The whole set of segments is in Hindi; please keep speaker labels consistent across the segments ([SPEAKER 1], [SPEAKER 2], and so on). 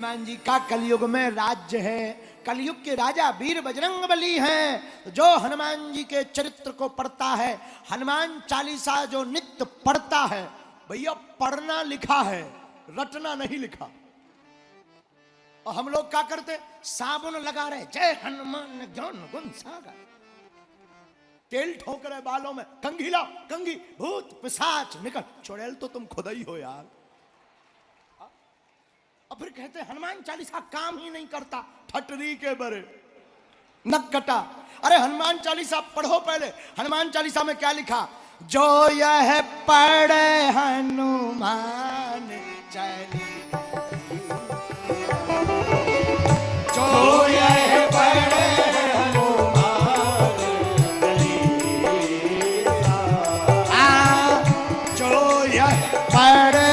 [SPEAKER 1] हनुमान जी का कलयुग में राज्य है। कलयुग के राजा वीर बजरंगबली हैं। जो हनुमान जी के चरित्र को पढ़ता है, हनुमान चालीसा जो नित्य पढ़ता है, भैया पढ़ना लिखा है, रटना नहीं लिखा। और हम लोग क्या करते, साबुन लगा रहे, जय हनुमान ज्ञान गुण सागर, तेल ठोक रहे बालों में, कंघी लाओ कंघी, भूत पिशाच निकल। चुड़ैल तो तुम खुद ही हो यार। और फिर कहते हनुमान चालीसा काम ही नहीं करता, ठटरी के बरे नक कटा। अरे हनुमान चालीसा पढ़ो पहले। हनुमान चालीसा में क्या लिखा? जो यह पढ़े हनुमान चालीसा, जो यह पढ़े हनुमान चालीसा, जो यह पढ़े,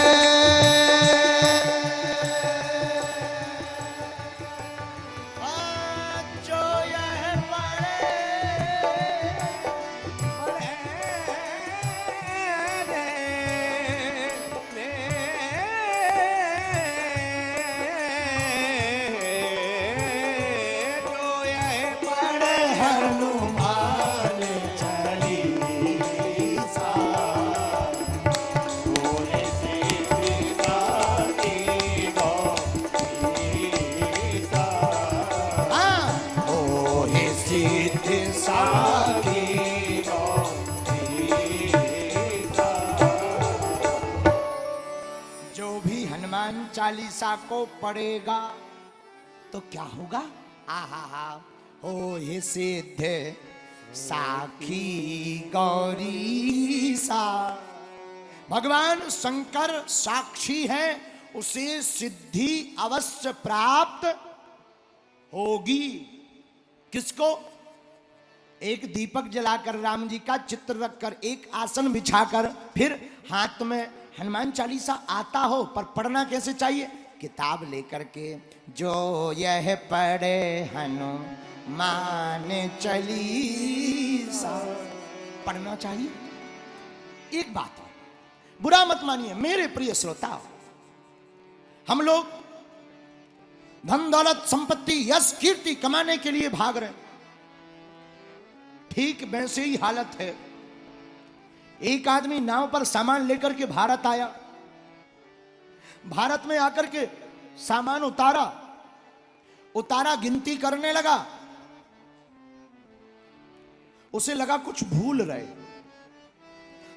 [SPEAKER 1] जो भी हनुमान चालीसा को पढ़ेगा तो क्या होगा? आहा हो ये सिद्ध साखी गौरी सा। भगवान शंकर साक्षी है, उसे सिद्धि अवश्य प्राप्त होगी। किसको? एक दीपक जलाकर, राम जी का चित्र रखकर, एक आसन बिछाकर, फिर हाथ में हनुमान चालीसा आता हो, पर पढ़ना कैसे चाहिए? किताब लेकर के, जो यह पढ़े हनुमान चालीसा, पढ़ना चाहिए। एक बात है, बुरा मत मानिए मेरे प्रिय श्रोता, हम लोग धन दौलत संपत्ति यश कीर्ति कमाने के लिए भाग रहे, ठीक वैसे ही हालत है। एक आदमी नाव पर सामान लेकर के भारत आया, भारत में आकर के सामान उतारा, गिनती करने लगा, उसे लगा कुछ भूल रहे,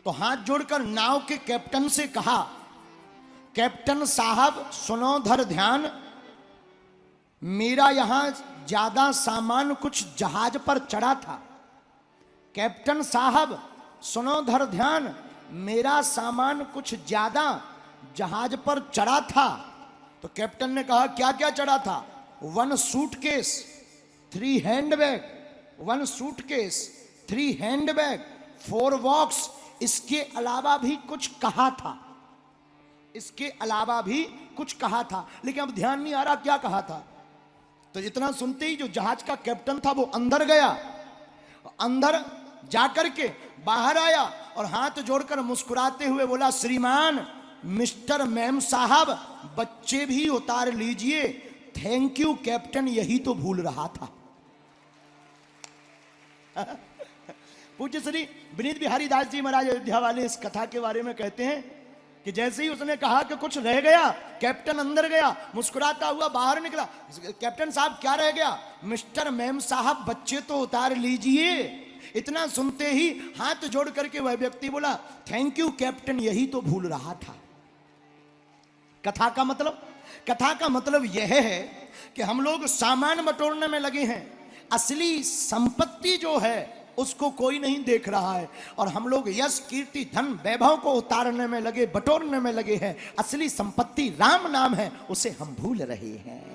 [SPEAKER 1] तो हाथ जोड़कर नाव के कैप्टन से कहा, कैप्टन साहब सुनो धर ध्यान, मेरा यहां ज्यादा सामान कुछ जहाज पर चढ़ा था। कैप्टन साहब सुनो धर ध्यान, मेरा सामान कुछ ज्यादा जहाज पर चढ़ा था। तो कैप्टन ने कहा, क्या क्या चढ़ा था? 1 suitcase 3 handbag, 1 suitcase 3 handbag 4 box, इसके अलावा भी कुछ कहा था, इसके अलावा भी कुछ कहा था, लेकिन अब ध्यान नहीं आ रहा क्या कहा था। तो इतना सुनते ही जो जहाज का कैप्टन था वो अंदर गया, अंदर जाकर के बाहर आया और हाथ जोड़कर मुस्कुराते हुए बोला, श्रीमान मिस्टर मैम साहब, बच्चे भी उतार लीजिए, थैंक यू कैप्टन, यही तो भूल रहा था। पूज्य श्री विनीत बिहारी दास जी महाराज अयोध्या वाले इस कथा के बारे में कहते हैं कि जैसे ही उसने कहा कि कुछ रह गया, कैप्टन अंदर गया, मुस्कुराता हुआ बाहर निकला। कैप्टन साहब क्या रह गया? मिस्टर मैम साहब बच्चे तो उतार लीजिए। इतना सुनते ही हाथ जोड़ करके वह व्यक्ति बोला, थैंक यू कैप्टन, यही तो भूल रहा था। कथा का मतलब यह है कि हम लोग सामान बटोरने में लगे हैं, असली संपत्ति जो है उसको कोई नहीं देख रहा है, और हम लोग यश कीर्ति धन वैभव को उतारने में लगे, बटोरने में लगे हैं। असली संपत्ति राम नाम है, उसे हम भूल रहे हैं।